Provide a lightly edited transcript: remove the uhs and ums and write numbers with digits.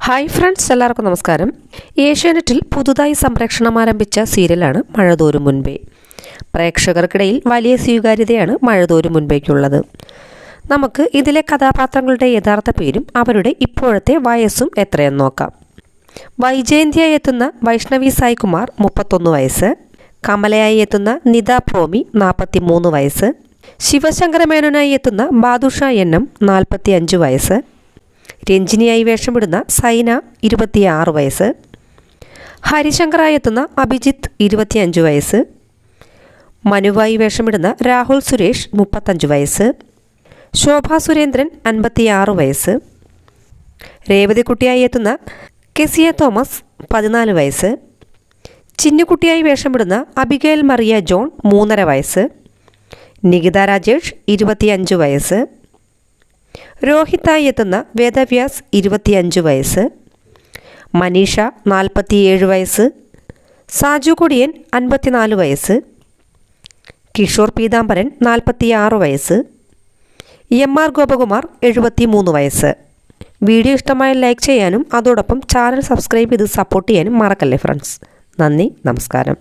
Hi friends, എല്ലാവർക്കും നമസ്കാരം. ഏഷ്യാനെറ്റിൽ പുതുതായി സംപ്രേഷണം ആരംഭിച്ച സീരിയലാണ് മഴതോരും മുൻപേ. പ്രേക്ഷകർക്കിടയിൽ വലിയ സ്വീകാര്യതയാണ് മഴതോരും മുൻപേക്കുള്ളത്. നമുക്ക് ഇതിലെ കഥാപാത്രങ്ങളുടെ യഥാർത്ഥ പേരും അവരുടെ ഇപ്പോഴത്തെ വയസ്സും എത്രയെന്ന് നോക്കാം. വൈജയന്തിയായി എത്തുന്ന വൈഷ്ണവി സായ്കുമാർ 31 വയസ്സ്, കമലയായി എത്തുന്ന നിത പ്രോമി 43 വയസ്സ്, ശിവശങ്കരമേനോനായി എത്തുന്ന ബാദുഷ എന്നും 45 വയസ്സ്, രഞ്ജിനിയായി വേഷമിടുന്ന സൈന 26 വയസ്സ്, ഹരിശങ്കറായി എത്തുന്ന അഭിജിത്ത് 25 വയസ്സ്, മനുവായി വേഷമിടുന്ന രാഹുൽ സുരേഷ് 35 വയസ്സ്, ശോഭ സുരേന്ദ്രൻ 56 വയസ്സ്, രേവതിക്കുട്ടിയായി എത്തുന്ന കെസിയ തോമസ് 14 വയസ്സ്, ചിന്നുകുട്ടിയായി വേഷമിടുന്ന അബിഗേൽ മറിയ ജോൺ 3.5 വയസ്സ്, നികിത രാജേഷ് 25 വയസ്സ്, രോഹിത്തായി എത്തുന്ന വേദവ്യാസ് 25 വയസ്സ്, മനീഷ 47 വയസ്സ്, സാജു കൊടിയൻ 54 വയസ്സ്, കിഷോർ പീതാംബരൻ 46 വയസ്സ്, എം.ആർ. ഗോപകുമാർ 73 വയസ്സ്. വീഡിയോ ഇഷ്ടമായ ലൈക്ക് ചെയ്യാനും അതോടൊപ്പം ചാനൽ സബ്സ്ക്രൈബ് ചെയ്ത് സപ്പോർട്ട് ചെയ്യാനും മറക്കല്ലേ ഫ്രണ്ട്സ്. നന്ദി, നമസ്കാരം.